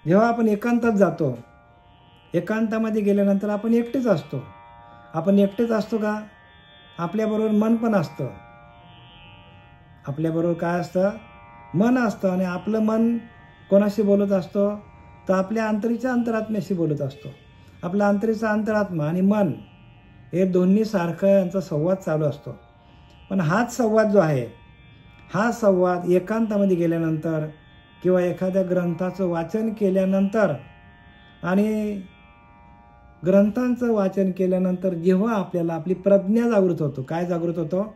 जेव्हा आपण एकांतात जातो, एकांतामध्ये गेल्यानंतर आपण एकटेच असतो. आपण एकटेच असतो का? आपल्याबरोबर मन पण असतं. आपल्याबरोबर काय असतं? मन असतं. आणि आपलं मन कोणाशी बोलत असतो? तर आपल्या अंतरीच्या अंतरात्म्याशी बोलत असतो. आपला अंतरीचा अंतरात्मा आणि मन हे दोन्ही सारखं यांचा संवाद चालू असतो. पण हाच संवाद जो आहे, हा संवाद एकांतामध्ये गेल्यानंतर किंवा एखाद्या ग्रंथाचं वाचन केल्यानंतर आणि ग्रंथांचं वाचन केल्यानंतर जेव्हा आपल्याला आपली प्रज्ञा जागृत होतो. काय जागृत होतो?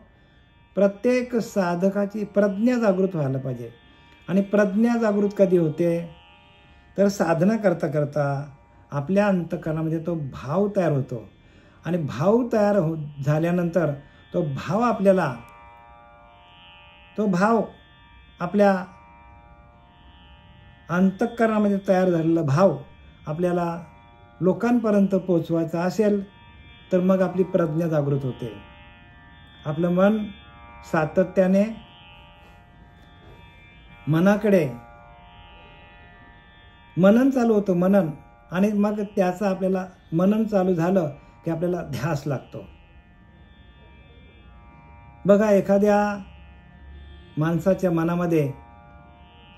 प्रत्येक साधकाची प्रज्ञा जागृत व्हायला पाहिजे. आणि प्रज्ञा जागृत कधी होते? तर साधना करता करता आपल्या अंतःकरणामध्ये तो भाव तयार होतो. आणि भाव तयार झाल्यानंतर तो भाव आपल्या अंतःकरणामध्ये तयार झालेला भाव आपल्याला लोकांपर्यंत पोचवायचा असेल तर मग आपली प्रज्ञा जागृत होते. आपलं मन सातत्याने मनाकडे मनन चालू होतं, मनन. आणि मग त्याचं आपल्याला मनन चालू झालं की आपल्याला ध्यास लागतो. बघा, एखाद्या माणसाच्या मनामध्ये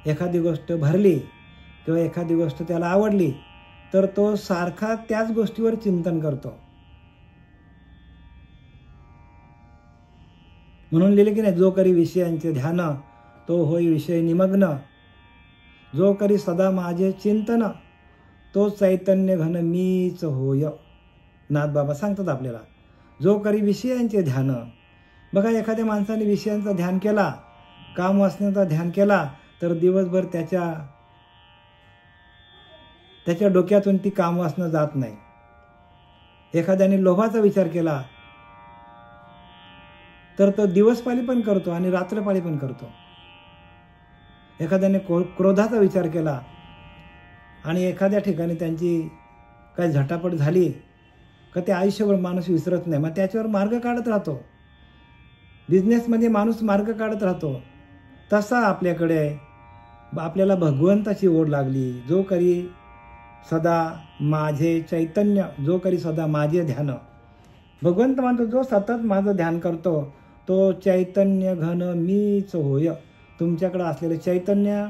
एखादी गोष्ट भरली किंवा एखादी गोष्ट त्याला आवडली तर तो सारखा त्याच गोष्टीवर चिंतन करतो. म्हणून लिहिले की नाही, जो करी विषयांचे ध्यान तो होई विषय निमग्न, जो करी सदा माझे चिंतन तो चैतन्य घन मीच होय. नाथबाबा सांगतात आपल्याला, जो करी विषयांचे ध्यान. बघा, एखाद्या माणसाने विषयांचा ध्यान केला, काम वासनेचा ध्यान केला तर दिवसभर त्याच्या डोक्यातून ती काम वासना जात नाही. एखाद्याने लोभाचा विचार केला तर तो दिवसपाळी पण करतो आणि रात्रपाळी पण करतो. एखाद्याने क्रोधाचा विचार केला आणि एखाद्या ठिकाणी त्यांची काही झटापट झाली का ते आयुष्यभर माणूस विसरत नाही. मग त्याच्यावर मार्ग काढत राहतो. बिझनेसमध्ये माणूस मार्ग काढत राहतो. तसा आपल्याला भगवंताची ओढ लागली. जो करी सदा माझे चैतन्य, जो करी सदा माझे ध्यान. भगवंत म्हणतो, जो सतत माझं ध्यान करतो तो चैतन्य घन मीच होय. तुमच्याकडे असलेलं चैतन्य,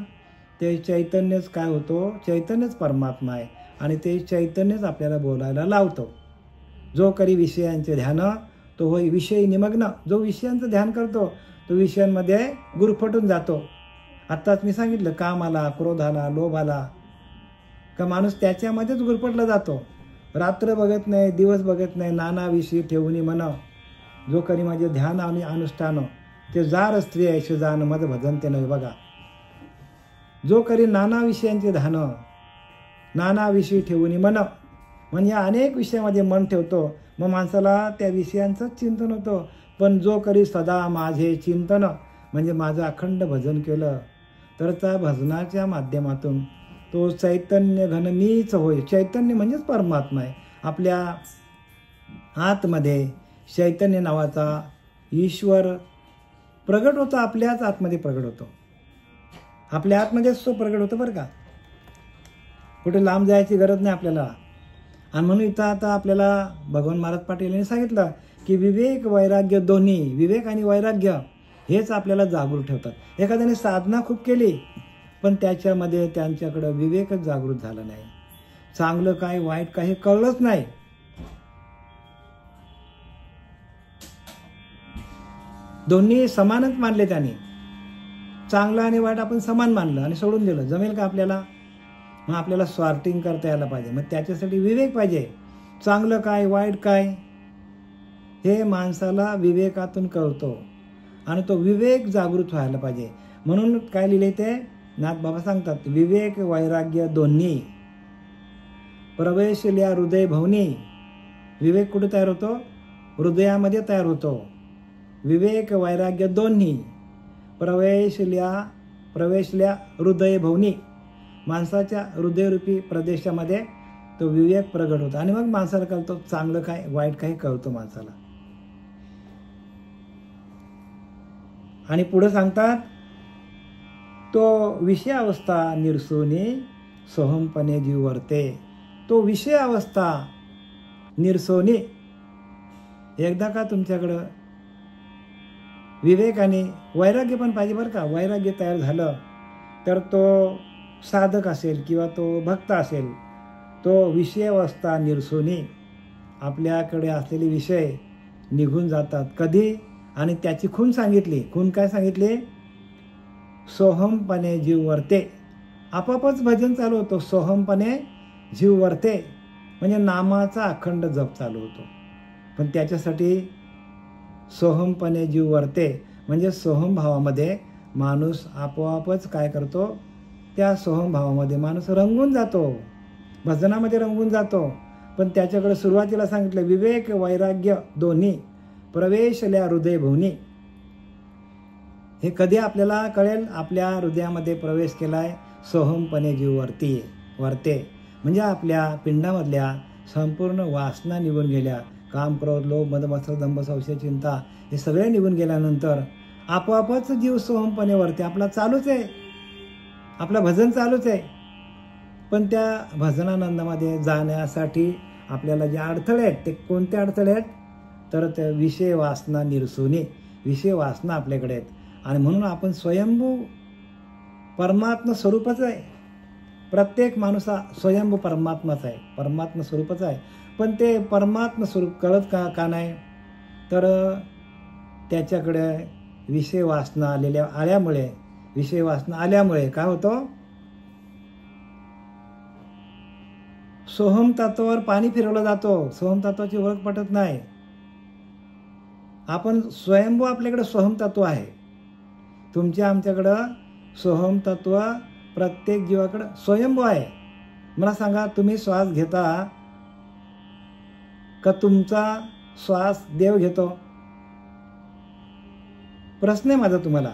ते चैतन्यच काय होतो? चैतन्यच परमात्मा आहे. आणि ते चैतन्यच आपल्याला बोलायला लावतो. जो करी विषयांचे ध्यान तो होय विषय निमग्न. जो विषयांचं ध्यान करतो तो विषयांमध्ये गुरफटून जातो. आत्ताच मी सांगितलं, कामाला, क्रोधाला, लोभाला का माणूस त्याच्यामध्येच गुरफटला जातो. रात्र बघत नाही, दिवस बघत नाही, नाना विषयी ठेवून मन. जो करी माझे ध्यान आणि अनुष्ठान ते जार स्त्री ऐसे जाण मज भजन ते नव्हे. बघा, जो करी नाना विषयांचे ध्यान, नाना विषयी ठेवून मन. म्हणजे अनेक विषयामध्ये मन ठेवतो, मग माणसाला त्या विषयांचं चिंतन होतं. पण जो करी सदा माझे चिंतन, म्हणजे माझं अखंड भजन केलं तर त्या भजनाच्या माध्यमातून तो चैतन्य घन मीच होय. चैतन्य म्हणजेच परमात्मा आहे. आपल्या आतमध्ये चैतन्य नावाचा ईश्वर प्रगट होतो. आपल्याच आतमध्ये प्रगट होतो. आपल्या आतमध्येच तो प्रगट होतो बरं का. कुठे लांब जायची गरज नाही आपल्याला. आणि म्हणून इथं आता आपल्याला भगवान महाराज पाटील यांनी सांगितलं की विवेक वैराग्य दोन्ही, विवेक आणि वैराग्य हेच आपल्याला जागृत ठेवतात. एखाद्याने साधना खूप केली पण त्याच्यामध्ये त्यांच्याकडं विवेकच जागृत झाला नाही. चांगलं काय वाईट काय हे कळलंच नाही. दोन्ही समानच मानले त्यांनी. चांगलं आणि वाईट आपण समान मानलं आणि सोडून दिलं. जमेल का आपल्याला? मग आपल्याला सॉर्टिंग करता यायला पाहिजे. मग त्याच्यासाठी विवेक पाहिजे. चांगलं काय वाईट काय हे माणसाला विवेकातून कळतो आणि तो विवेक जागृत व्हायला पाहिजे. म्हणून काय लिहिले ते नाथबाबा सांगतात, विवेक वैराग्य दोन्ही प्रवेशल्या हृदय भवनी. विवेक कुठे तयार होतो? हृदयामध्ये तयार होतो. विवेक वैराग्य दोन्ही प्रवेशल्या हृदय भवनी. माणसाच्या हृदयरूपी प्रदेशामध्ये तो विवेक प्रगट होतो आणि मग माणसाला कळतो चांगलं काय वाईट काय कळतो माणसाला. आणि पुढे सांगतात, तो विषयावस्था निरसोनी सोहमपणे जीव वर्ते, तो विषय अवस्था निरसोनी. एकदा का तुमच्याकडं विवेक आणि वैराग्य पण पाहिजे बरं का. वैराग्य तयार झालं तर तो साधक असेल किंवा तो भक्त असेल, तो विषय अवस्था निरसोनी, आपल्याकडे असलेले विषय निघून जातात. कधी? आणि त्याची खूण सांगितली. खूण काय सांगितली? सोहमपणे जीव वर्ते. आपापच भजन चालू होतं. सोहमपणे जीव वर्ते म्हणजे नामाचा अखंड जप चालू होतो. पण त्याच्यासाठी सोहमपणे जीव वर्ते म्हणजे सोहम भावामध्ये माणूस आपोआपच काय करतो? त्या सोहम भावामध्ये माणूस रंगून जातो, भजनामध्ये रंगून जातो. पण त्याच्याकडे सुरुवातीला सांगितलं विवेक वैराग्य दोन्ही प्रवेशल्या हृदय भुवनी. हे कधी आपल्याला कळेल? आपल्या हृदयामध्ये प्रवेश केलाय, सोहमपणे जीव वर्ते म्हणजे आपल्या पिंडामधल्या संपूर्ण वासना निघून गेल्या. काम, क्रोध, लोभ, मद, मत्सर, दंभ, संशय, चिंता हे सगळे निघून गेल्यानंतर आपोआपच जीव सोहमपणे वर्ते. आपला चालूच आहे, आपलं भजन चालूच आहे. पण त्या भजनानंदामध्ये जाण्यासाठी आपल्याला जे अडथळे आहेत ते कोणते अडथळे आहेत? तर त्या विषय वासना निरसोनी, विषय वासना आपल्याकडे आहेत. आणि म्हणून आपण स्वयंभू परमात्मा स्वरूपच आहे. प्रत्येक माणूस हा स्वयंभू परमात्माच आहे, परमात्मा स्वरूपच आहे. पण ते परमात्मा स्वरूप कळत का नाही? तर त्याच्याकडे विषय वासना आल्यामुळे काय होतं? सोहम तत्वावर पाणी फिरवलं जातो. सोहम तत्वाची ओळख पटत नाही. आपण स्वयंभू, आपल्याकडे सोहम तत्व आहे. तुमच्या आमच्याकडं सोहम तत्व प्रत्येक जीवाकडे स्वयंभू आहे. मला सांगा, तुम्ही श्वास घेता का तुमचा श्वास देव घेतो? प्रश्न आहे माझा तुम्हाला.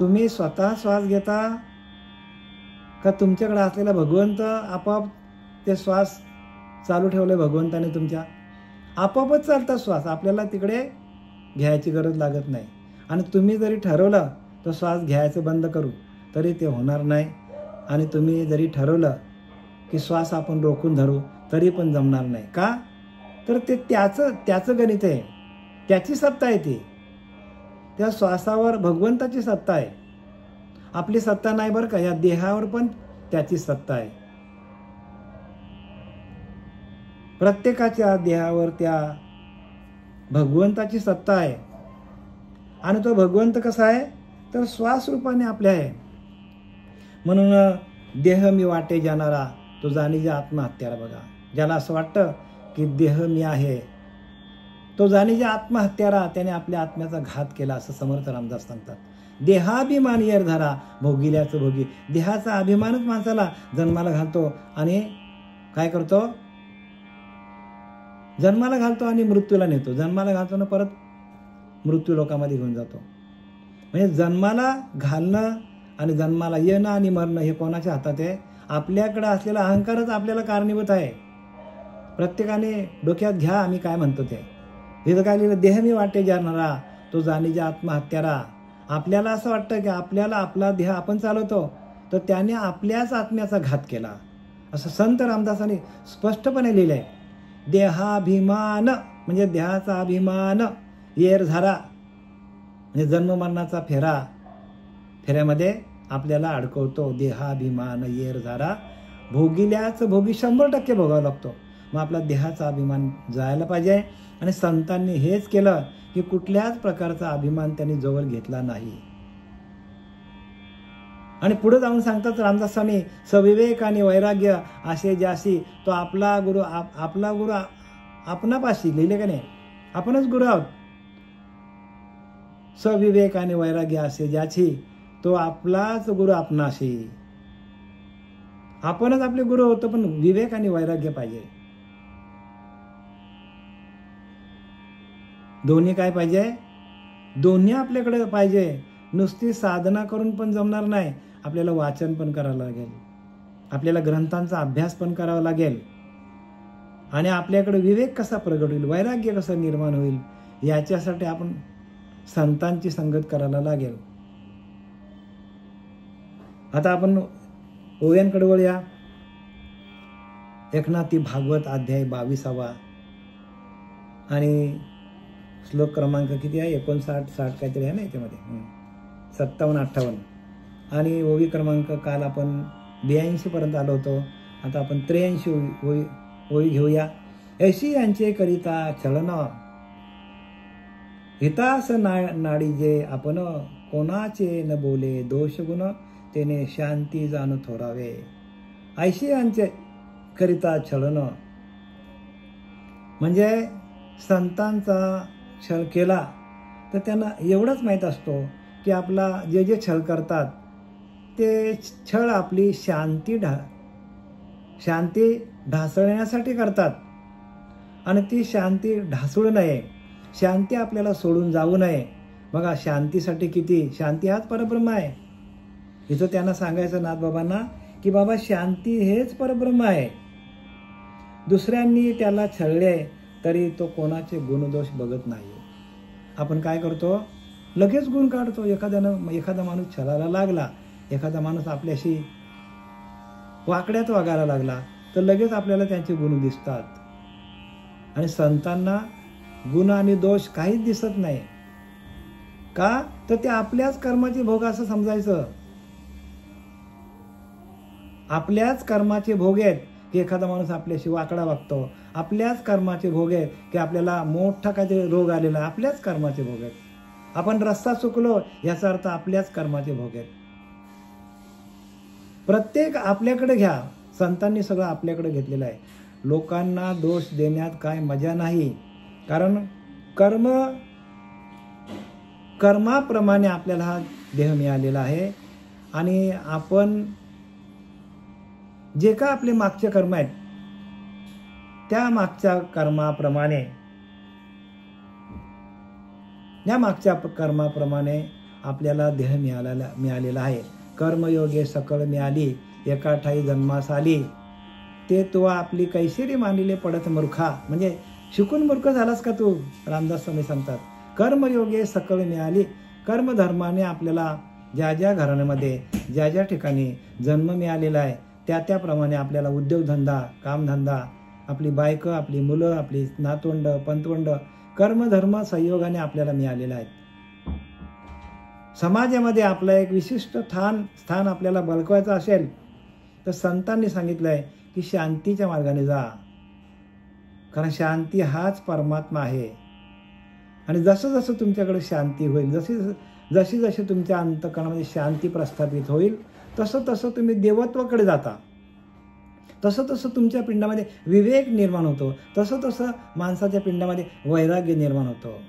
तुम्ही स्वतः श्वास घेता का तुमच्याकडे असलेला भगवंत आपोआप ते श्वास चालू ठेवले भगवंताने तुमच्या? आपोआपच चालतात श्वास, आपल्याला तिकडे घ्यायची गरज लागत नाही. आणि तुम्ही जरी ठरवलं तो श्वास घ्यायचं बंद करू तरी ते होणार नाही. आणि तुम्ही जरी ठरवलं की श्वास आपण रोखून धरू तरी पण जमणार नाही. का? तर ते त्याचं गणित आहे, त्याची सत्ता आहे ती. त्या श्वासावर भगवंताची सत्ता आहे, आपली सत्ता नाही बरं का. या देहावर पण त्याची सत्ता आहे. प्रत्येकाच्या देहावर त्या भगवंताची सत्ता आहे. आणि तो भगवंत कसा आहे? तर श्वास रूपाने आपल्या आहे. म्हणून देह मी वाटे जाणारा तो जाणीजे आत्महत्याला. बघा, ज्याला असं वाटतं की देह मी आहे, तो जाणीजे आत्महत्यारा, त्याने आपल्या आत्म्याचा घात केला, असं समर्थ रामदास सांगतात. देहाभिमान येर धरा भोगिल्याचं भोगी. देहाचा अभिमानच माणसाला जन्माला घालतो आणि काय करतो? जन्माला घालतो आणि मृत्यूला नेतो. जन्माला घालतो ना परत मृत्यू लोकांमध्ये घेऊन जातो. म्हणजे जन्माला घालणं आणि जन्माला येणं आणि मरणं हे कोणाच्या हातात आहे? आपल्याकडे असलेला अहंकारच आपल्याला कारणीभूत आहे. प्रत्येकाने डोक्यात घ्या आम्ही काय म्हणतो ते. हे काय लिहिलं? देह मी वाटे जाणारा तो जाणीजे आत्महत्यारा. आपल्याला असं वाटतं की आपल्याला आपला देह आपण चालवतो, तर त्याने आपल्याच आत्म्याचा घात केला, असं संत रामदासांनी स्पष्टपणे लिहिलंय. देहाभिमान म्हणजे देहाचा अभिमान येर झारा म्हणजे जन्म मरणाचा फेऱ्यामध्ये आपल्याला अडकवतो. देहाभिमान येर झारा भोगिल्याच भोगी 100% भोगावा लागतो. मग आपला देहाचा अभिमान जायला पाहिजे. आणि संतांनी हेच केलं की कुठल्याच प्रकारचा अभिमान त्यांनी जवळ घेतला नाही. आणि पुढे जाऊन सांगतात रामदासांनी, सविवेक आणि वैराग्य असे ज्याशी तो आपला गुरु आपणापाशी. लिहिले का नाही? आपणच गुरु आहोत. सविवेक आणि वैराग्य असे ज्याची तो आपलाच गुरु आपणाशी. आपणच आपले गुरु होतो, पण विवेक आणि वैराग्य पाहिजे. दोन्ही काय पाहिजे? दोन्ही आपल्याकडे पाहिजे. नुसती साधना करून पण जमणार नाही. आपल्याला वाचन पण करावं लागेल, आपल्याला ग्रंथांचा अभ्यास पण करावा लागेल. आणि आपल्याकडे विवेक कसा प्रगट होईल, वैराग्य कसं निर्माण होईल, याच्यासाठी आपण संतांची संगत करायला लागेल. आता आपण ओव्यांकडे वळूया. एकनाथी भागवत अध्याय 22 आणि श्लोक क्रमांक किती आहे, 59-60 काहीतरी आहे ना याच्यामध्ये, 57-58. आणि ओवी क्रमांक काल आपण 82 पर्यंत आलो होतो. आता आपण 83 ओवी घेऊया. ऐशी यांचे करिता छळन, हितास नाडी जे आपण, कोणाचे न बोले दोष गुण, तेने शांती जाणू थोरावे. ऐशी यांचे करिता छळन म्हणजे संतांचा छळ केला तर त्यांना एवढंच माहीत असतो की आपला जे छळ करतात ते छळ आपली शांती ढासळण्यासाठी करतात. आणि ती शांती ढासळू नये, शांती आपल्याला सोडून जाऊ नये. बघा शांतीसाठी किती, शांती हाच परब्रह्म आहे. इथं त्यांना सांगायचं नाथबाबांना की बाबा शांती हेच परब्रह्म आहे. दुसऱ्यांनी त्याला छळले तरी तो कोणाचे गुणदोष बघत नाही. आपण काय करतो, लगेच गुण काढतो. एखादा माणूस छळायला लागला, एखादा माणूस आपल्याशी वाकड्यात वागायला लागला तर लगेच आपल्याला त्यांचे गुण दिसतात. आणि संतांना गुण आणि दोष काहीच दिसत नाही. का तर ते आपल्याच कर्माचे भोग असं समजायचं. आपल्याच कर्माचे भोग आहेत की एखादा माणूस आपल्याशी वाकडा वागतो, आपल्याच कर्माचे भोग आहेत की आपल्याला मोठा काहीतरी रोग आलेला, आपल्याच कर्माचे भोग आहेत. आपण रस्ता चुकलो याचा अर्थ आपल्याच कर्माचे भोग आहेत. प्रत्येक आपल्याकडे घ्या. संतांनी सगळं आपल्याकडे घेतलेलं आहे. लोकांना दोष देण्यात काय मजा नाही. कारण कर्माप्रमाणे आपल्याला हा देह मिळालेला आहे. आणि आपण जे का आपले मागचे कर्म आहेत त्या मागच्या कर्माप्रमाणे आपल्याला देह मिळालेला आहे. कर्मयोगे सकळ मिळाली, एका ठाई जन्मास आली, ते तो आपली कैसेरी मानिले पडत मूर्खा. म्हणजे शिकून मूर्ख झालास का तू, रामदास स्वामी सांगतात. कर्मयोगे सकळ मिळाली, कर्मधर्माने आपल्याला ज्या ज्या घराण्यामध्ये ज्या ज्या ठिकाणी जन्म मिळालेला आहे त्याप्रमाणे आपल्याला उद्योगधंदा, कामधंदा, आपली बायको, आपली मुलं, आपली नातवंड, पंतवंड, कर्मधर्म संयोगाने आपल्याला मिळालेला आहे. समाजामध्ये आपलं एक विशिष्ट स्थान आपल्याला बळकवायचं असेल तर संतांनी सांगितलंय की शांतीच्या मार्गाने जा. कारण शांती हाच परमात्मा आहे. आणि जसं जसं तुमच्याकडे शांती होईल, जशी जशी तुमच्या अंतःकरणामध्ये शांती प्रस्थापित होईल तसं तसं तुम्ही देवत्वाकडे जाता. तसं तसं तुमच्या पिंडामध्ये विवेक निर्माण होतो. तसं तसं माणसाच्या पिंडामध्ये वैराग्य निर्माण होतो.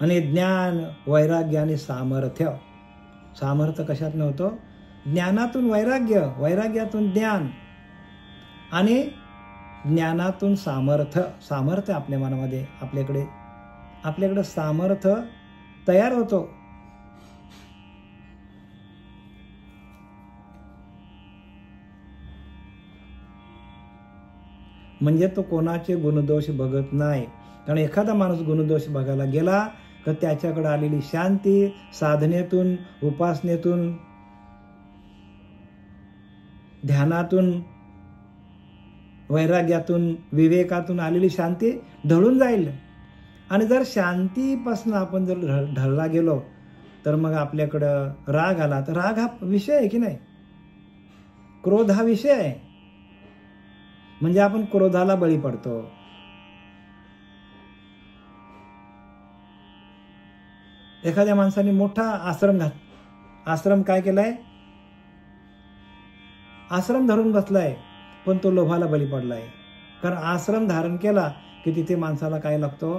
आणि ज्ञान, वैराग्य आणि सामर्थ्य कशात नव्हतं, ज्ञानातून वैराग्य, वैराग्यातून ज्ञान आणि ज्ञानातून सामर्थ्य आपल्या मनामध्ये आपल्याकडे सामर्थ्य तयार होतो. म्हणजे तो कोणाचे गुणदोष बघत नाही. कारण एखादा माणूस गुणदोष बघायला गेला तर त्याच्याकडे आलेली शांती साधनेतून, उपासनेतून, ध्यानातून, वैराग्यातून, विवेकातून आलेली शांती ढळून जाईल. आणि जर शांतीपासून आपण जर ढळला गेलो तर मग आपल्याकडं राग आला तर राग हा विषय आहे की नाही, क्रोध हा विषय आहे. म्हणजे आपण क्रोधाला बळी पडतो. एखाद्या माणसाने मोठा आश्रम काय केलाय, आश्रम धरून बसलाय, पण तो लोभाला बळी पडलाय. कारण आश्रम धारण केला की तिथे माणसाला काय लागतो,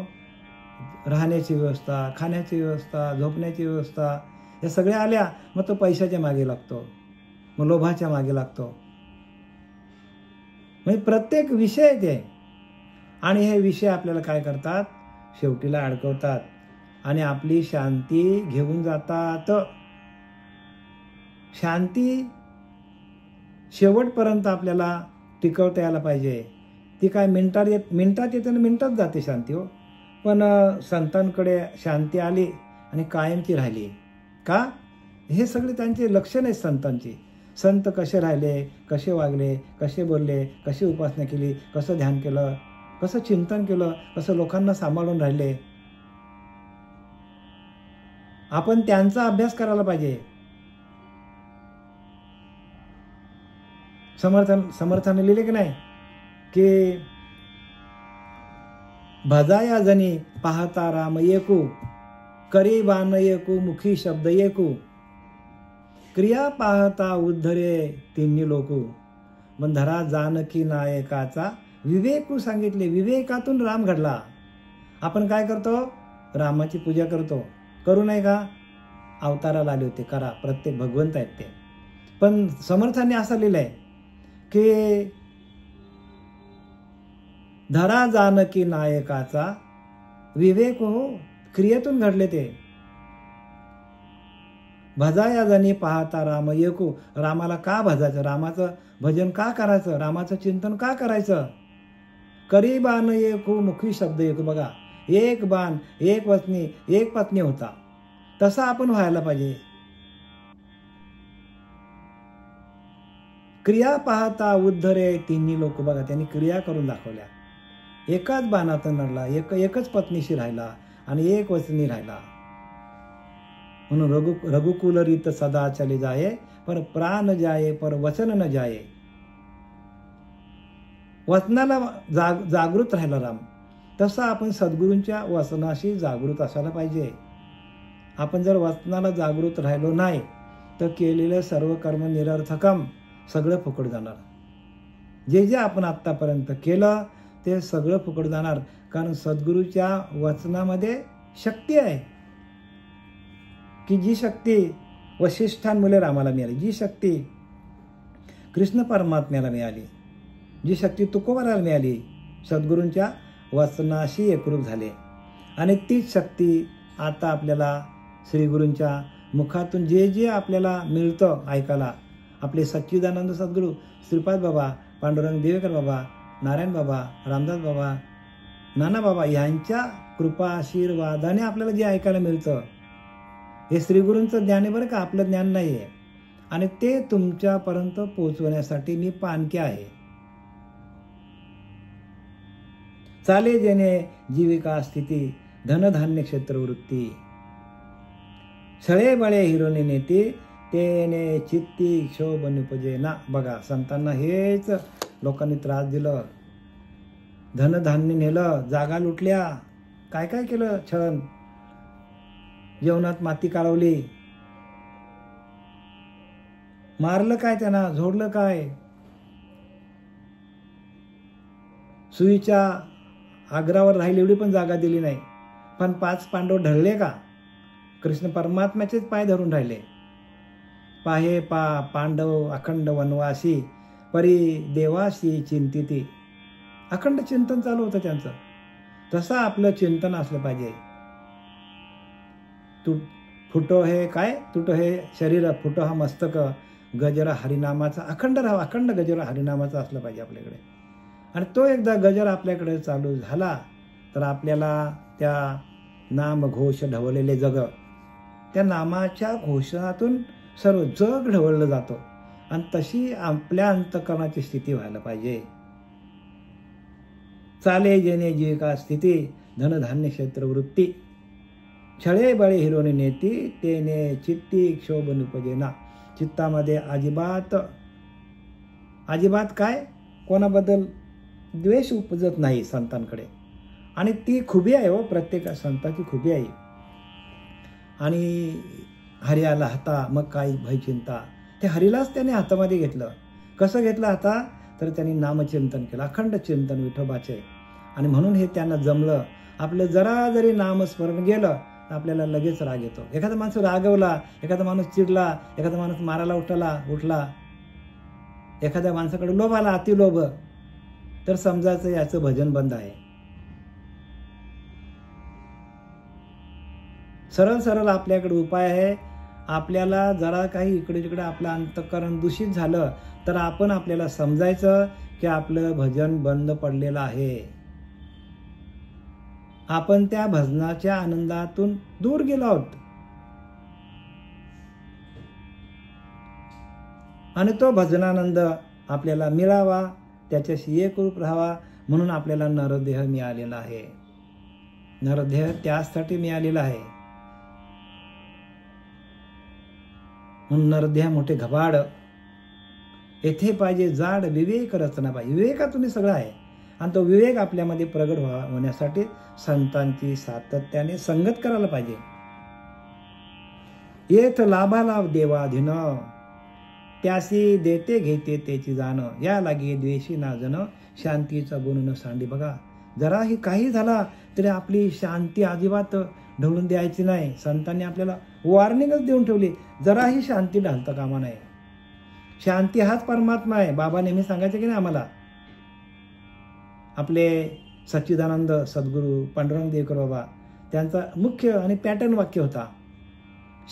राहण्याची व्यवस्था, खाण्याची व्यवस्था, झोपण्याची व्यवस्था, या सगळ्या आल्या. मग तो पैशाच्या मागे लागतो, मग लोभाच्या मागे लागतो. म्हणजे प्रत्येक विषय ते, आणि हे विषय आपल्याला काय करतात, शेवटीला अडकवतात आणि आपली शांती घेऊन जातात. शांती शेवटपर्यंत आपल्याला टिकवता यायला पाहिजे. ती काय मिनिटात येते आणि मिनिटात जाते शांती हो. पण संतांकडे शांती आली आणि कायमची राहिली. का? हे सगळे त्यांचे लक्षण आहेत संतांची. संत कसे राहिले, कसे वागले, कसे बोलले, कशी उपासना केली, कसं ध्यान केलं, कसं चिंतन केलं, कसं लोकांना सांभाळून राहिले. आपण त्यांचा अभ्यास करायला पाहिजे. समर्थाने लिहिले की नाही की भजाया जनी पाहता राम एकू, करी बाण एकू, मुखी शब्द एकू, क्रिया पाहता उद्धरे तिन्ही लोकू, बंधरा जानकी नायकाचा विवेकू सांगितले. विवेकातून राम घडला. आपण काय करतो? रामाची पूजा करतो. करू नये का? अवताराला आले होते, करा. प्रत्येक भगवंत आहेत ते. पण समर्थांनी असं लिहिलंय की धरा जानकी नायकाचा विवेक हो, क्रियेतून घडले ते. भजाया जनी पाहता राम एकू, रामाला का भजायचं, रामाचं भजन का करायचं, रामाचं चिंतन का करायचं. करी बाण एकू, मुखी शब्द एकू. बघा, एक बाण, एक वचनी, एक पत्नी होता. तसं आपण व्हायला पाहिजे. क्रिया पाहता उद्धरे तिन्ही लोक. बघा, त्यांनी क्रिया करून दाखवल्या. एकाच बाणातून लढला, एकच पत्नीशी राहिला आणि एक वचनी राहिला. म्हणून रघुकुल रीत सदा चले जाये, पर प्राण जाये, पर वचन न जाये. वचनाला जागृत राहिला राम. तसं आपण सद्गुरूंच्या वचनाशी जागृत असायला पाहिजे. आपण जर वचनाला जागृत राहिलो नाही तर केलेलं सर्व कर्म निरर्थकम, सगळं फुकट जाणार. जे आपण आत्तापर्यंत केलं ते सगळं फुकट जाणार. कारण सद्गुरूच्या वचनामध्ये शक्ती आहे की जी शक्ती वशिष्ठांमुळे रामाला मिळाली, जी शक्ती कृष्ण परमात्म्याला मिळाली, जी शक्ती तुकोबाराला मिळाली, सद्गुरूंच्या वचनाशी एकरूप झाले. आणि तीच शक्ती आता आपल्याला श्रीगुरूंच्या मुखातून जे आपल्याला मिळतं ऐकायला, आपले सच्चिदानंद सद्गुरू श्रीपाद बाबा, पांडुरंग देवेकर बाबा, नारायण बाबा, रामदास बाबा, नाना बाबा यांच्या कृपा आशीर्वादाने आपल्याला जे ऐकायला मिळतं हे श्रीगुरूंचं ज्ञान आहे बरं का, आपलं ज्ञान नाही आहे. आणि ते तुमच्यापर्यंत पोहोचवण्यासाठी मी पाणके आहे. चाले जेणे जीविका स्थिती, धनधान्य क्षेत्रवृत्ती, छळे बळे हिरोने नेती, तेने चित्ती क्षोभ निपजे ना. बघा, संतांना हेच लोकांनी त्रास दिलं. धनधान्य नेलं, जागा लुटल्या, काय काय केलं छळण, जेवणात माती काढवली, मारलं काय त्यांना, झोडलं काय. सुईच्या आग्रावर राहिली एवढी पण जागा दिली नाही. पण 5 पांडव ढळले का? कृष्ण परमात्म्याचेच पाय धरून राहिले. पाहे पांडव अखंड वनवासी, परी देवाशी चिंतिती. अखंड चिंतन चालू होतं त्यांचं. तसं आपलं चिंतन असलं पाहिजे. फुटो हे काय, तुटो हे शरीर, फुटो हा मस्तक, गजरा हरिनामाचा अखंड राहा. अखंड गजरा हरिनामाचा असलं पाहिजे आपल्याकडे. आणि तो एकदा गजर आपल्याकडे चालू झाला तर आपल्याला त्या नाम घोष ढवळलेले जग, त्या नामाच्या घोषणातून सर्व जग ढवळलं जातं. आणि तशी आपल्या अंतःकरणाची स्थिती व्हायला पाहिजे. चाले जेणे जीविका स्थिती, धनधान्य क्षेत्रवृत्ती, छळे बळे हिरोने नेती, तेने चित्ती क्षोभ निपजेना. चित्तामध्ये अजिबात काय, कोणाबद्दल द्वेष उपजत नाही संतांकडे. आणि ती खुबी आहे हो, प्रत्येक संताची खुबी आहे. आणि हरी आला हाता मग काय भय चिंता. ते हरीलाच त्याने हातामध्ये घेतलं. कसं घेतलं हाता? तर त्यांनी नामचिंतन केलं, अखंड चिंतन विठोबाचे. आणि म्हणून हे त्यांना जमलं. आपलं जरा जरी नामस्मरण गेलं आपल्याला लगेच राग येतो. एखादा माणूस रागवला, एखादा माणूस चिडला, एखादा माणूस मारायला उठला, एखाद्या माणसाकडे लोभ आला, अतिलोभ, तर समजायचं याचं भजन बंद आहे. सरळ सरळ आपल्याकडे उपाय आहे. आपल्याला जरा काही इकडे तिकडे आपलं अंतःकरण दूषित झालं तर आपण आपल्याला समजायचं की आपलं भजन बंद पडलेलं आहे. आपण त्या भजनाच्या आनंदातून दूर गेलो आहोत. आणि तो भजनानंद आपल्याला मिळावा, त्याच्याशी एकरूप राहावा म्हणून आपल्याला नरदेह मिळालेला आहे. नरदेह त्यासाठी मिळालेला आहे. म्हणून नरदेह मोठे घबाड, येथे पाहिजे जाड विवेक रचना पाहिजे. विवेकातून सगळं आहे आणि तो विवेक आपल्यामध्ये प्रगट होण्यासाठी संतांची सातत्याने संगत करायला पाहिजे. येथ लाभालाभ देवाधीन, त्यासी देते घेते त्याची जाण, या लागे द्वेषी ना जन, शांतीचा गुण न सांडी. बघा, जराही काही झाला तरी आपली शांती अजिबात ढवळून द्यायची नाही. संतांनी आपल्याला वॉर्निंगच देऊन ठेवली, जराही शांती ढालता कामा नये. शांती हाच परमात्मा आहे. बाबा नेहमी सांगायचे की नाही आम्हाला, आपले सच्चिदानंद सद्गुरू पांडुरंग देवकर बाबा, त्यांचा मुख्य आणि पॅटर्न वाक्य होता,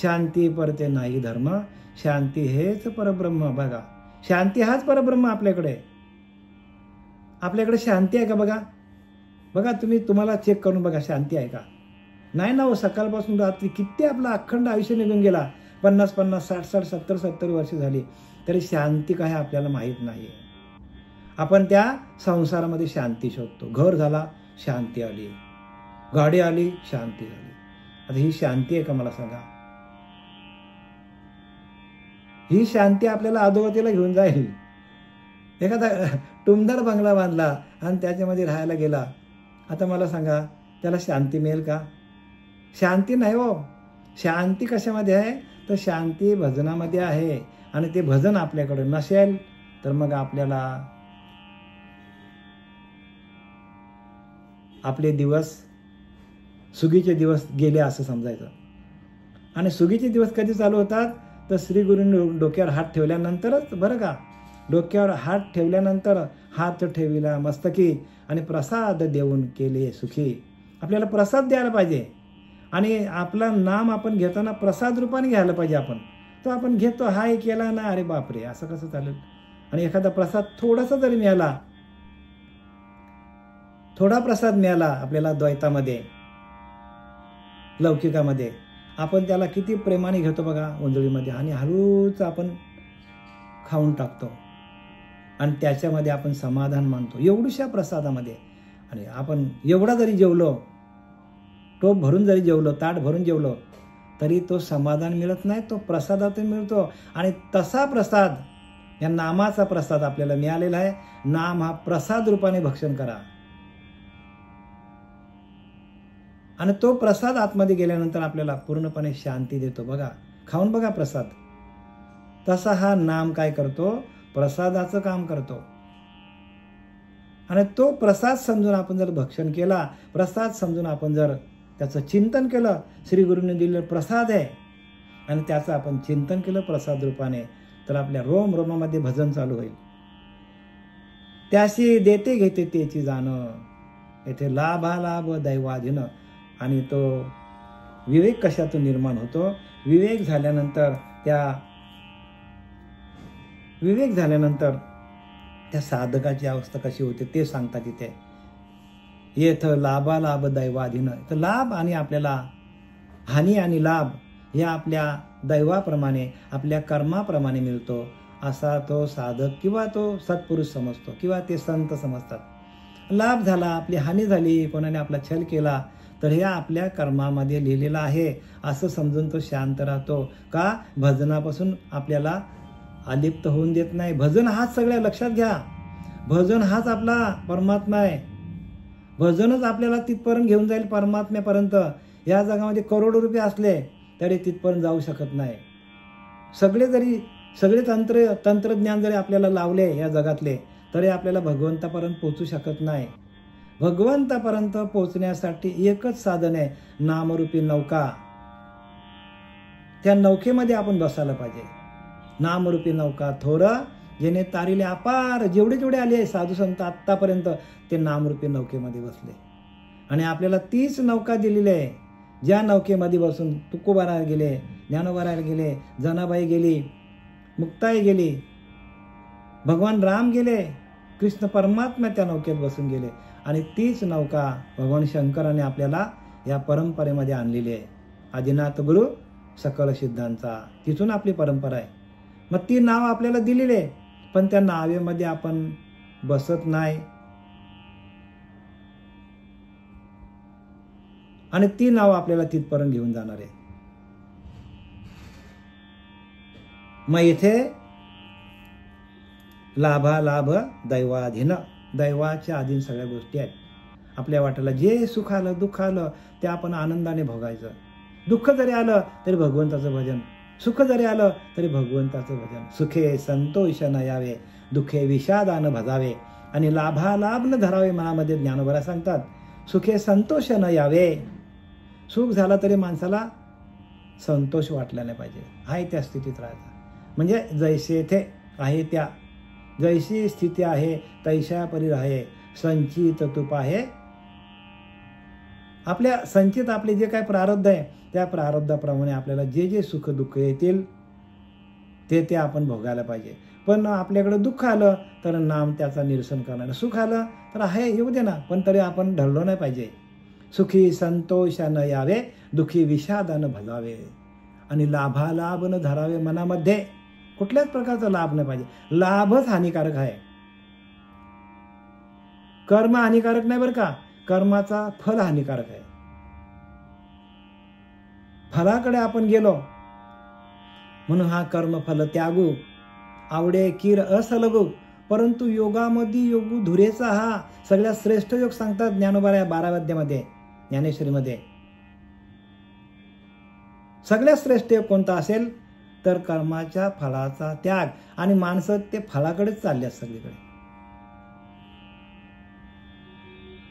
शांती परते नाही धर्म, शांती हेच परब्रह्म. बघा, शांती हाच परब्रह्म आपल्याकडे. आपल्याकडे शांती आहे का? बघा बघा, तुम्हाला चेक करून बघा, शांती आहे का? नाही ना. सकाळपासून रात्री किती आपलं अखंड आयुष्य निघून गेला, 50-50, 60-60, 70-70 वर्ष झाली, तरी शांती काय आपल्याला माहीत नाही. आपण त्या संसारामध्ये शांती शोधतो. घर झाला, शांती आली. गाडी आली, शांती झाली. आता ही शांती आहे का? मला सांगा. ही शांती आपल्याला अधोगतीला घेऊन जाईल. एखादा टुमदार बंगला बांधला आणि त्याच्यामध्ये राहायला गेला, आता मला सांगा, त्याला शांती मिळेल का? शांती नाही हो. शांती कशामध्ये आहे? तर शांती भजनामध्ये आहे. आणि ते भजन आपल्याकडे नसेल तर मग आपल्याला आपले दिवस, सुगीचे दिवस गेले असं समजायचं. आणि सुगीचे दिवस कधी चालू होतात? तर श्री गुरूंनी डोक्यावर हात ठेवल्यानंतरच. बरं का, डोक्यावर हात ठेवल्यानंतर हात ठेविला मस्तकी आणि प्रसाद देऊन केले सुखी. आपल्याला प्रसाद द्यायला पाहिजे. आणि आपला नाम आपण घेताना प्रसाद रूपाने घ्यायला पाहिजे. तो आपण घेतो, हाय केला ना, अरे बापरे, असं कसं चालेल? आणि एखादा प्रसाद थोडासा जरी मिळाला, थोडा प्रसाद मिळाला आपल्याला द्वैतामध्ये, लौकिकामध्ये, आपण त्याला किती प्रेमाने घेतो बघा ओंजळीमध्ये, आणि हळूच आपण खाऊन टाकतो आणि त्याच्यामध्ये आपण समाधान मानतो एवढ्याशा प्रसादामध्ये. आणि आपण एवढा जरी जेवलो, टोप भरून जरी जेवलो, ताट भरून जेवलो, तरी तो समाधान मिळत नाही, तो प्रसादातून मिळतो. आणि तसा प्रसाद, या नामाचा प्रसाद आपल्याला मिळालेला आहे. नाम हा प्रसाद रूपाने भक्षण करा. आणि तो प्रसाद आतमध्ये गेल्यानंतर आपल्याला पूर्णपणे शांती देतो. बघा, खाऊन बघा प्रसाद. तसा हा नाम काय करतो? प्रसादाचं काम करतो. आणि तो प्रसाद समजून आपण जर भक्षण केला, प्रसाद समजून आपण जर त्याचं चिंतन केलं, श्री गुरूंनी दिलेलं प्रसाद आहे आणि त्याचं आपण चिंतन केलं प्रसाद रूपाने, तर आपल्या रोम रोमामध्ये भजन चालू होईल. त्याशी देते घेते त्याची जाण, येथे लाभालाभ दैवाधीन. आणि तो विवेक कशातून निर्माण होतो? विवेक झाल्यानंतर त्या साधकाची अवस्था कशी होते ते सांगतात तिथे. येथ लाभालाभ दैवाधीन. तर लाभ आणि आपल्याला हानी आणि लाभ या आपल्या दैवाप्रमाणे, आपल्या कर्माप्रमाणे मिळतो, असा तो साधक किंवा तो सत्पुरुष समजतो किंवा ते संत समजतात. लाभ झाला, आपली हानी झाली, कोणाने आपला छल केला, तर हे आपल्या कर्मामध्ये लिहिलेलं आहे असं समजून तो शांत राहतो. का? भजनापासून आपल्याला अलिप्त होऊन देत नाही. भजन हाच सगळ्या लक्षात घ्या. भजन हाच आपला परमात्मा आहे. भजनच आपल्याला तिथपर्यंत घेऊन जाईल परमात्म्यापर्यंत. या जगामध्ये करोडो रुपये असले तरी तिथपर्यंत जाऊ शकत नाही. सगळे तंत्रज्ञान जरी आपल्याला लावले या जगातले, तरी आपल्याला भगवंतापर्यंत पोहोचू शकत नाही. भगवंतापर्यंत पोहोचण्यासाठी एकच साधन आहे, नामरूपी नौका. त्या नौकेमध्ये आपण बसायला पाहिजे. नामरूपी नौका थोरं जेणे तारिले अपार. जेवढे आले आहे साधू संत आत्तापर्यंत, ते नामरूपी नौकेमध्ये बसले. आणि आपल्याला तीच नौका दिलेली आहे, ज्या नौकेमध्ये बसून तुकोबारायला गेले, ज्ञानोबारायला गेले, जनाबाई गेली, मुक्ताई गेली, भगवान राम गेले, कृष्ण परमात्मा त्या नौकेत बसून गेले. आणि तीच नौका भगवान शंकराने आपल्याला या परंपरेमध्ये आणलेली आहे. आदिनाथ गुरु सकल सिद्धांचा, तिथून आपली परंपरा आहे. मग ती नाव आपल्याला दिलेली आहे, पण त्या नावेमध्ये आपण बसत नाही आणि ती नाव आपल्याला तिथपर्यंत घेऊन जाणार आहे. मग इथे लाभालाभ दैवाधीन, दैवाच्या अधीन सगळ्या गोष्टी आहेत. आपल्या वाट्याला जे सुख आलं दुःख आलं ते आपण आनंदाने भोगायचं. दुःख जरी आलं तरी भगवंताचं भजन, सुख जरी आलं तरी भगवंताचं भजन. सुखे संतोष न यावे, दुःखे विषादान भजावे आणि लाभालाभ न धरावे मनामध्ये. ज्ञानोबा सांगतात सुखे संतोष न यावे. सुख झाला तरी माणसाला संतोष वाटला नाही पाहिजे, आहे त्या स्थितीत राहायचं. म्हणजे जैसे थे आहे त्या, जैसी स्थिती आहे तैशा परी राहे, संचित तुप आहे. आपल्या संचित आपले जे काय प्रारब्ध आहे त्या प्रारब्धाप्रमाणे आपल्याला जे जे सुख दुःख येतील ते आपण भोगायला पाहिजे. पण आपल्याकडे दुःख आलं तर नाम त्याचा निरसन करणार, सुख आलं तर आहे येऊ दे ना, पण तरी आपण ढळलो नाही पाहिजे. सुखी संतोषानं यावे, दुःखी विषादानं भजावे आणि लाभालाभ न धरावे मनामध्ये. कुठल्याच प्रकारचा लाभ नाही पाहिजे, लाभच हानिकारक आहे. कर्म हानिकारक नाही बरं का, कर्माचा फल हानिकारक आहे. फलाकडे आपण गेलो म्हणून हा कर्मफल त्यागू, आवडे किर असलगू, परंतु योगामध्ये योगू धुरेचा हा सगळ्यात श्रेष्ठ योग सांगतात ज्ञानोबा या 12व्या अध्यायामध्ये, ज्ञानेश्वरीमध्ये. सगळ्यात श्रेष्ठ योग कोणता असेल तर कर्माच्या फलाचा त्याग. आणि माणसं ते फलाकडेच चालले असतात सगळीकडे.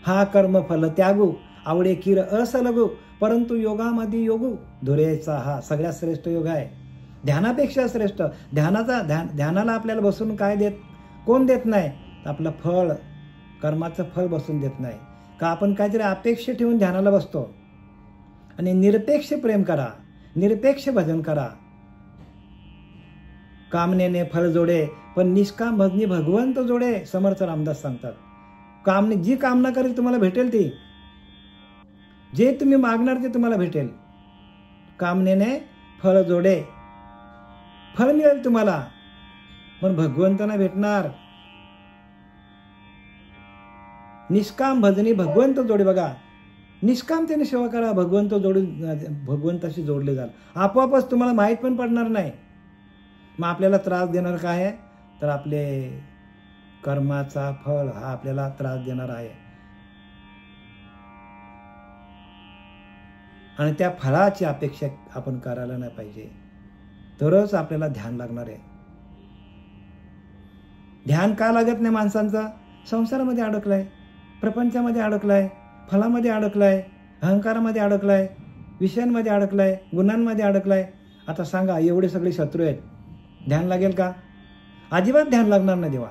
हा कर्मफल त्यागू, आवडे किर असलगू, परंतु योगामध्ये योगू धुरेचा हा सगळ्यात श्रेष्ठ योग आहे. ध्यानापेक्षा श्रेष्ठ. ध्यानाला आपल्याला बसून काय देत, कोण देत नाही? आपलं फळ, कर्माचं फळ बसून देत नाही का. आपण काहीतरी अपेक्षा ठेवून ध्यानाला बसतो. आणि निरपेक्ष प्रेम करा, निरपेक्ष भजन करा. कामनेने फळ जोडे पण निष्काम भजनी भगवंत जोडे, समर्थ रामदास सांगतात. जी कामना करेल तुम्हाला भेटेल ती, जे तुम्ही मागणार ते तुम्हाला भेटेल. कामनेने फळ जोडे, फळ मिळेल तुम्हाला, पण भगवंतांना भेटणार. निष्काम भजनी भगवंत जोडे. बघा, निष्कामतेने सेवा करा, भगवंताशी जोडले जाल. आपोआपच तुम्हाला माहीत पण पडणार नाही. मग आपल्याला त्रास देणार काय आहे तर आपले कर्माचा फळ हा आपल्याला त्रास देणार आहे. आणि त्या फळाची अपेक्षा आपण करायला नाही पाहिजे, तरच आपल्याला ध्यान लागणार आहे. ध्यान का लागत नाही माणसांचा? संसारामध्ये अडकलाय, प्रपंचामध्ये अडकलाय, फलामध्ये अडकलाय, अहंकारामध्ये अडकलाय, विषयांमध्ये अडकलाय, गुणांमध्ये अडकलाय. आता सांगा, एवढे सगळे शत्रू आहेत, ध्यान लागेल का? अजिबात ध्यान लागणार नाही देवा.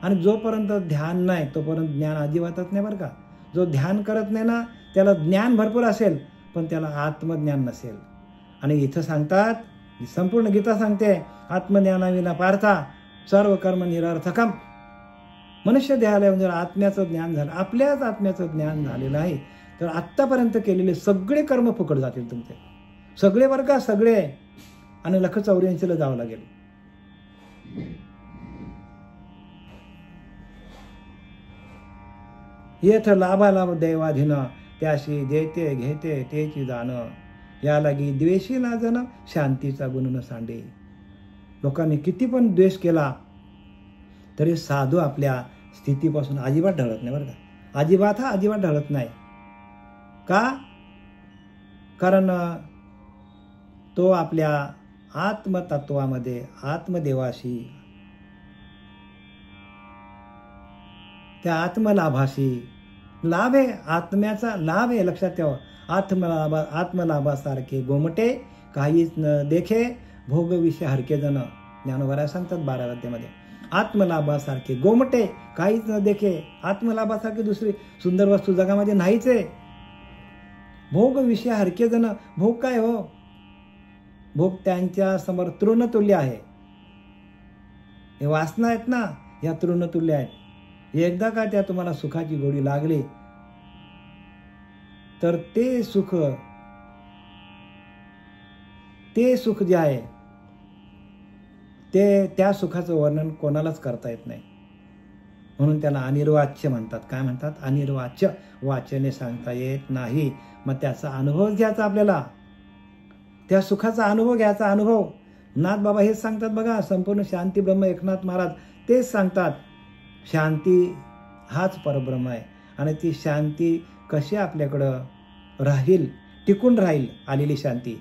आणि जोपर्यंत ध्यान नाही तोपर्यंत ज्ञान अजिबातच नाही बरं का. जो ध्यान करत नाही ना त्याला ज्ञान भरपूर असेल पण त्याला आत्मज्ञान नसेल. आणि इथं सांगतात, संपूर्ण गीता सांगते, आत्मज्ञानाविना पार्था सर्व कर्म निरर्थकम. मनुष्य देहालय जर आत्म्याचं ज्ञान झालं, आपल्याच आत्म्याचं ज्ञान झालेलं आहे तर आत्तापर्यंत केलेले सगळे कर्म फुकट जातील तुमचे, सगळे बरं का, सगळे. आणि 184ला जावं लागेल. येथ लाभालाभ दैवाधीन, त्याशी देते घेते तेची जाण, या लागी द्वेषी ना जन, शांतीचा गुण न सांडे. लोकांनी किती पण द्वेष केला तरी साधू आपल्या स्थितीपासून अजिबात ढळत नाही बरं का. अजिबात ढळत नाही. का? कारण तो आपल्या आत्मतत्वामध्ये आत्मदेवाशी, त्या आत्मलाभाशी, लाभ आहे, आत्म्याचा लाभ आहे, लक्षात ठेवा. आत्मलाभासारखे गोमटे काहीच न देखे, भोग विषय हरके जन. ज्ञानोबा सांगतात 12व्या अध्यायामध्ये, आत्मलाभासारखे गोमटे काहीच न देखे. आत्मलाभासारखी दुसरी सुंदर वस्तू जगामध्ये नाहीच आहे. भोग विषय हरके जन. भोग काय हो? भोग त्यांच्या समोर तृणतुल्य आहे. हे वासना आहेत ना, या तृणतुल्य आहेत. एकदा का त्या तुम्हाला सुखाची गोडी लागली तर ते सुख जे आहे त्या सुखाचं वर्णन कोणालाच करता येत नाही. म्हणून त्याला अनिर्वाच्य म्हणतात. काय म्हणतात? अनिर्वाच्य. वाचने सांगता येत नाही. मग त्याचा अनुभव घ्यायचा आपल्याला, त्या सुखाचा अनुभव घ्यायचा. अनुभव नाथ बाबा हेच सांगतात बघा. संपूर्ण शांती ब्रह्म एकनाथ महाराज तेच सांगतात. शांती हाच परब्रह्म आहे आणि ती शांती कशी आपल्याकडं राहील, टिकून राहील आलेली शांती,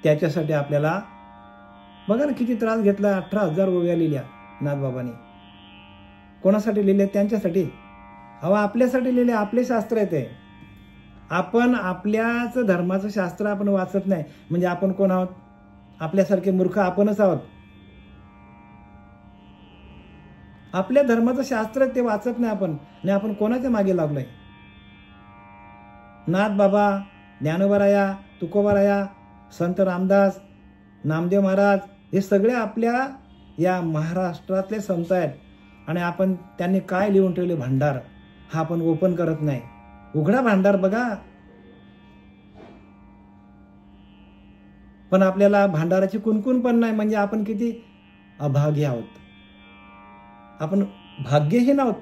त्याच्यासाठी आपल्याला बघा ना किती त्रास घेतला. 18,000 ओव्या लिहिल्या नाथबाबांनी. कोणासाठी लिहिले? त्यांच्यासाठी. अहो आपल्यासाठी लिहिले. आपले शास्त्र आहे ते. आपण आपल्याच धर्माचं शास्त्र आपण वाचत नाही म्हणजे आपण कोण आहोत? आपल्यासारखे मूर्ख आपणच आहोत. आपल्या धर्माचं शास्त्र ते वाचत नाही आपण, आणि आपण कोणाच्या मागे लागलोय? नाथ बाबा, ज्ञानोबाराया, तुकोबाराया, संत रामदास, नामदेव महाराज हे सगळे आपल्या या महाराष्ट्रातले संत आहेत. आणि आपण त्यांनी काय लिहून ठेवले भांडार, हा आपण ओपन करत नाही. उघडा भांडार बघा. पण आपल्याला भांडाराची कुणकुण पण नाही. म्हणजे आपण किती अभागी आहोत, आपण भाग्यहीन आहोत.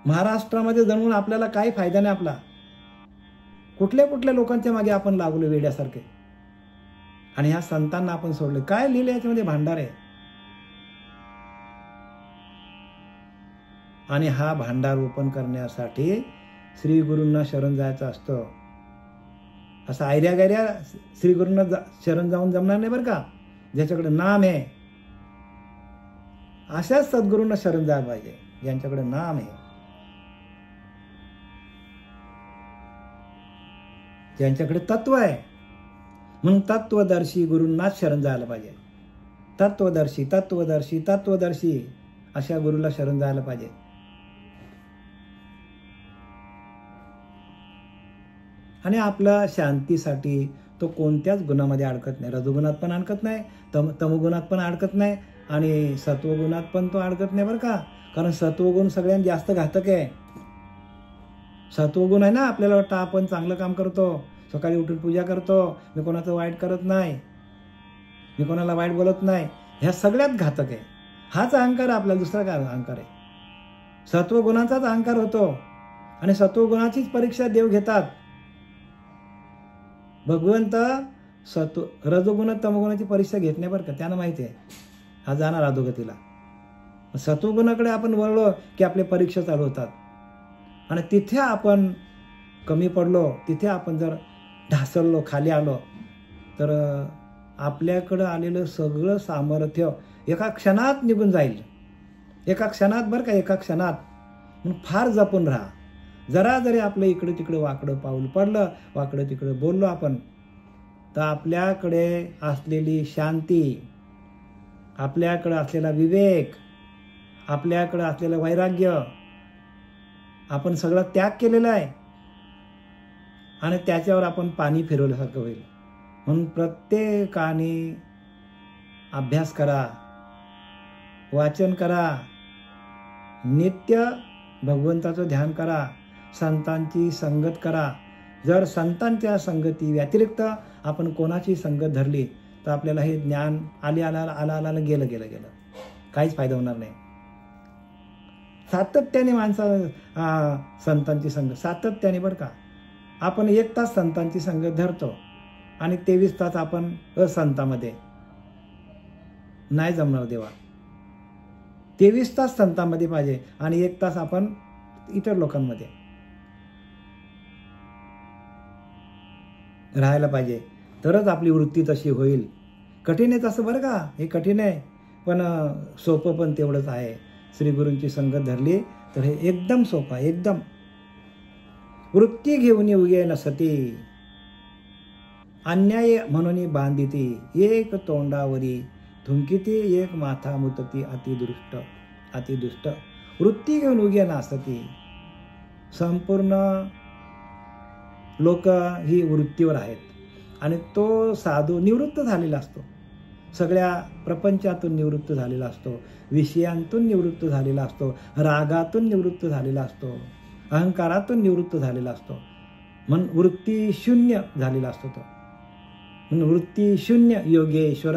महाराष्ट्रामध्ये जन्मून आपल्याला काही फायदा नाही आपला. कुठल्या कुठल्या लोकांच्या मागे आपण लागलो वेड्यासारखे, आणि ह्या संतांना आपण सोडले. काय लिहिले याच्यामध्ये? भांडार आहे. आणि हा भांडार ओपन करण्यासाठी श्री गुरूंना शरण जायचं असतं. असं आयऱ्या गायऱ्या श्री गुरूंना शरण जाऊन जमणार नाही बरं का. ज्याच्याकडे नाम आहे अशाच सद्गुरूंना शरण जायला पाहिजे, ज्यांच्याकडे नाम आहे, ज्यांच्याकडे तत्व आहे. म्हणून तत्वदर्शी गुरूंनाच शरण जायला पाहिजे. तत्वदर्शी तत्वदर्शी तत्वदर्शी अशा गुरूला शरण जायला पाहिजे. आणि आपल्या शांतीसाठी तो कोणत्याच गुणामध्ये अडकत नाही. रजोगुणात पण अडकत नाही, तमोगुणात पण अडकत नाही, आणि सत्वगुणात पण तो अडकत नाही बरं का. कारण सत्वगुण सगळ्यात जास्त घातक आहे. सत्वगुण आहे ना, आपल्याला वाटतं आपण चांगलं काम करतो, सकाळी उठून पूजा करतो, मी कोणाचं वाईट करत नाही, मी कोणाला वाईट बोलत नाही, ह्या सगळ्यात घातक आहे. हाच अहंकार आपल्याला, दुसरा काय अहंकार आहे? सत्वगुणाचाच अहंकार होतो. आणि सत्वगुणाचीच परीक्षा देव घेतात. भगवंत रजोगुण तमोगुणाची परीक्षा घेत नाही बरं का. त्यांना माहिती आहे हा जाणार अधोगतीला. सत्वगुणाकडे आपण वळलो की आपल्या परीक्षा चालू होतात. आणि तिथे आपण कमी पडलो, तिथे आपण जर ढासळलो, खाली आलो, तर आपल्याकडं आलेलं सगळं सामर्थ्य एका क्षणात निघून जाईल. एका क्षणात बरं का, एका क्षणात. म्हणून फार जपून राहा. जरा जरी आपलं इकडं तिकडं वाकडं पाऊल पडलं, वाकडं तिकडं बोललो आपण, तर आपल्याकडे असलेली शांती, आपल्याकडे असलेला विवेक, आपल्याकडे असलेलं वैराग्य, आपण सगळं त्याग केलेला आहे आणि त्याच्यावर आपण पाणी फिरवल्यासारखं होईल. म्हणून प्रत्येकाने अभ्यास करा, वाचन करा, नित्य भगवंताचं ध्यान करा, संतांची संगत करा. जर संतांच्या संगती व्यतिरिक्त आपण कोणाची संगत धरली तर आपल्याला हे ज्ञान आला गेलं काहीच फायदा होणार नाही. सातत्याने संतांची संगत, सातत्याने बरं का. आपण 1 तास संतांची संगत धरतो आणि 23 तास आपण असंतामध्ये, नाही जमणार देवा. 23 तास संतांमध्ये पाहिजे आणि 1 तास आपण इतर लोकांमध्ये राहायला पाहिजे. तरच आपली वृत्ती तशी होईल. कठीण आहे तसं बरं का, हे कठीण आहे, पण सोपं पण तेवढंच आहे. श्री गुरूंची संगत धरली तर हे एकदम सोपं आहे. एकदम वृत्ती घेऊन उगे नसती, अन्याय म्हणून बांधिती, एक तोंडावरी धुंकिती, एक माथा मुतती, अतिदुष्ट. वृत्ती घेऊन उगे नसती. संपूर्ण लोक ही वृत्तीवर आहेत आणि तो साधू निवृत्त झालेला असतो. सगळ्या प्रपंचातून निवृत्त झालेला असतो, विषयांतून निवृत्त झालेला असतो, रागातून निवृत्त झालेला असतो, अहंकारातून निवृत्त झालेला असतो. म्हणून वृत्ती शून्य झालेला असतो तो. म्हणून वृत्ती शून्य योगेश्वर.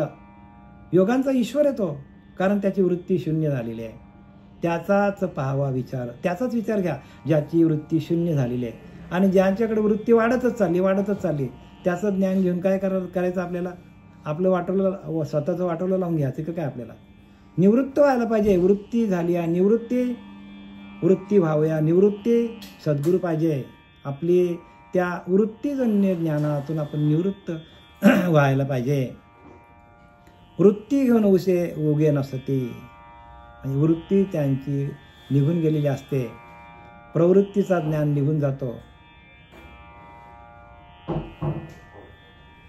योगांचा ईश्वर आहे तो, कारण त्याची वृत्ती शून्य झालेली आहे. त्याचाच पाहावा विचार, त्याचाच विचार घ्या ज्याची वृत्ती शून्य झालेली आहे. आणि ज्यांच्याकडे वृत्ती वाढतच चालली त्याचं ज्ञान घेऊन काय करायचं आपल्याला? आपलं वाटवलं, स्वतःचं वाटवलं लावून घ्यायचं का काय? आपल्याला निवृत्त व्हायला पाहिजे. वृत्ती झाली आहे निवृत्ती, वृत्ती व्हावया निवृत्ती. सद्गुरू पाहिजे. आपली त्या वृत्तीजन्य ज्ञानातून आपण निवृत्त व्हायला पाहिजे. वृत्ती घेऊन उगे नसते. म्हणजे वृत्ती त्यांची निघून गेलेली असते, प्रवृत्तीचा ज्ञान निघून जातो.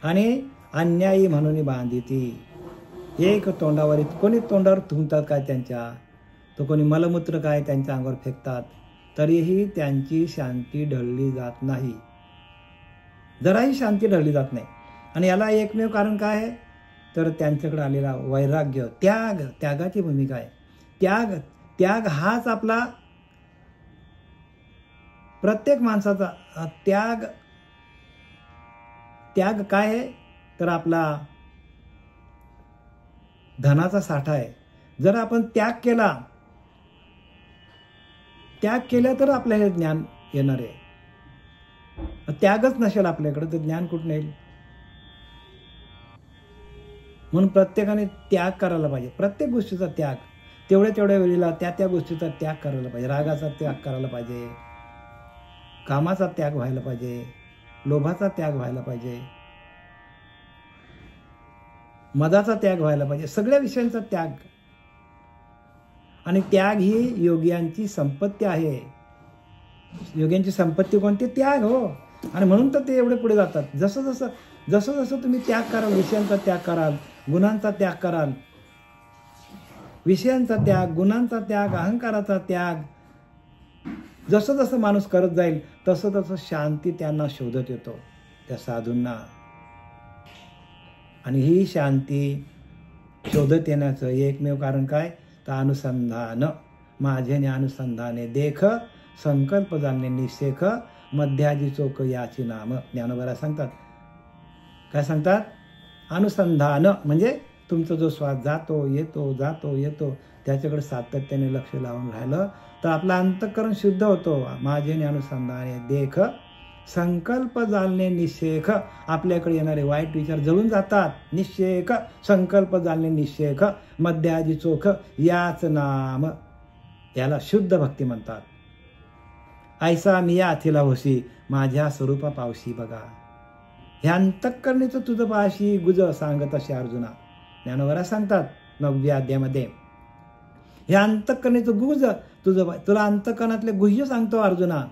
आणि अन्यायी म्हणून बांधिती. एक तोंडावर, कोणी तोंडावर थुंकतात काय त्यांच्या, तो कोणी मलमूत्र काय त्यांच्या अंगावर फेकतात, तरीही त्यांची शांती ढळली जात नाही, जराही शांती ढळली जात नाही. आणि याला एकमेव कारण काय आहे तर त्यांच्याकडे आलेला वैराग्य, त्यागाची भूमिका आहे. त्याग हाच आपला प्रत्येक माणसाचा त्याग काय आहे तर आपला धनाचा साठा आहे. जर आपण त्याग केला तर आपल्याला ज्ञान येणार आहे. त्यागच नसेल आपल्याकडे तर ज्ञान कुठून येईल? म्हणून प्रत्येकाने त्याग करायला पाहिजे. प्रत्येक गोष्टीचा त्याग, तेवढ्या वेळेला त्या गोष्टीचा त्याग करायला पाहिजे. रागाचा त्याग करायला पाहिजे, कामाचा त्याग व्हायला पाहिजे, लोभाचा त्याग व्हायला पाहिजे, मदाचा त्याग व्हायला पाहिजे, सगळ्या विषयांचा त्याग. आणि त्याग ही योग्यांची संपत्ती आहे. योग्यांची संपत्ती कोणती? त्याग. हो. आणि म्हणून तर ते एवढे पुढे जातात. जसं तुम्ही त्याग कराल, विषयांचा त्याग कराल, गुणांचा त्याग कराल, विषयांचा त्याग, गुणांचा त्याग, अहंकाराचा त्याग, जसं माणूस करत जाईल तसं शांती त्यांना शोधत येतो, त्या साधूंना. आणि ही शांती शोधत येण्याचं एकमेव कारण काय तर अनुसंधान. माझे अनुसंधाने देख, संकल्प जाणणे निशेख, मध्याजी चोख याची नाम. ज्ञानोबा सांगतात. काय सांगतात? अनुसंधान म्हणजे तुमचा जो श्वास जातो येतो त्याच्याकडे सातत्याने लक्ष लावून राहिलं तर आपलं अंतःकरण शुद्ध होतो. माझे अनुसंधाने देख, संकल्प जाणणे निशेख. आपल्याकडे येणारे वाईट विचार जळून जातात. निशेख, संकल्प जाणणे निशेख, मध्याजी चोख याच नाम. याला शुद्ध भक्ती म्हणतात. ऐसा मी या अथिला होशी, माझ्या स्वरूपा पावशी. बघा, हे अंतःकरणीचं तुझं पाशी गुज सांगत असे अर्जुना. ज्ञानोबा सांगतात 9व्या अध्यायामध्ये, हे अंतःकरणीचं गुज तुला अंतःकरणातले गुह्य सांगतो अर्जुना.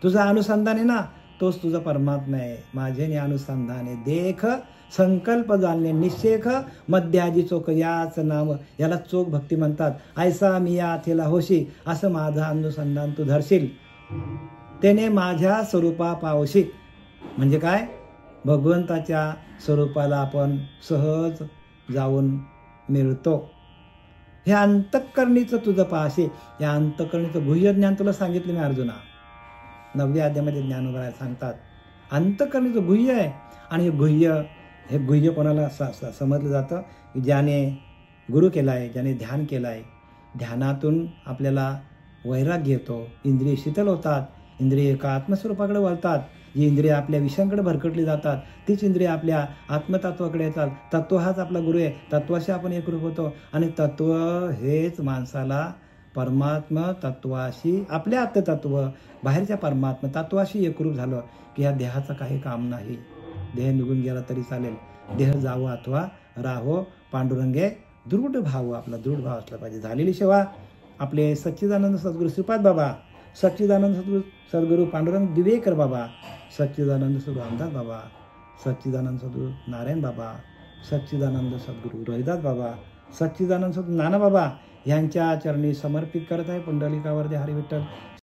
तुझा अनुसंधान आहे ना, तोच तुझा परमात्मा आहे. माझे अनुसंधाने देख, संकल्प जाणणे निशेख, मध्याजी चोख याच नाम. याला चोख भक्ती म्हणतात. ऐसा मी या अथेला होशी, असं माझं अनुसंधान तू धरशील, त्याने माझ्या स्वरूपा पावशी. म्हणजे काय? भगवंताच्या स्वरूपाला आपण सहज जाऊन मिळतो. हे अंतःकरणीचं तुझं पाहशी. या अंतःकरणीचं गुह्य ज्ञान तुला सांगितलं मी अर्जुना. 9व्या अध्यायामध्ये ज्ञानोबा सांगतात अंतःकरणीचं गुह्य आहे. आणि हे गुह्य कोणाला समजलं जातं की ज्याने गुरु केला आहे, ज्याने ध्यान केलं आहे. ध्यानातून आपल्याला वैराग्य येतो, इंद्रिय शीतल होतात, इंद्रिय एका आत्मस्वरूपाकडे वळतात. जी इंद्रिय आपल्या विषयांकडे भरकटली जातात तीच इंद्रिय आपल्या आत्मतत्वाकडे येतात. तत्व हाच आपला गुरु आहे. तत्वाशी आपण एकरूप होतो. आणि तत्व हेच माणसाला परमात्मा तत्वाशी, आपल्या आत्मतत्व बाहेरच्या परमात्मा तत्वाशी एकरूप झालं की या देहाचं काही काम नाही. देह निघून गेला तरी चालेल, देह जावो अथवा राहो, पांडुरंगे दृढ भाव. आपला दृढ भाव असला पाहिजे. झालेली सेवा आपले सच्चिदानंद सद्गुरू श्रीपाद बाबा, सच्चिदानंद सद्गुरू पांडुरंग दिवेकर बाबा, सच्चिदानंद सद्गुरू रामदास बाबा, सच्चिदानंद सद्गुरू नारायण बाबा, सच्चिदानंद सद्गुरू रोहिदास बाबा, सच्चिदानंद सद्गुरू नाना बाबा यांच्या चरणी समर्पित करत आहे. पुंडलिकावरती हरी विठ्ठल.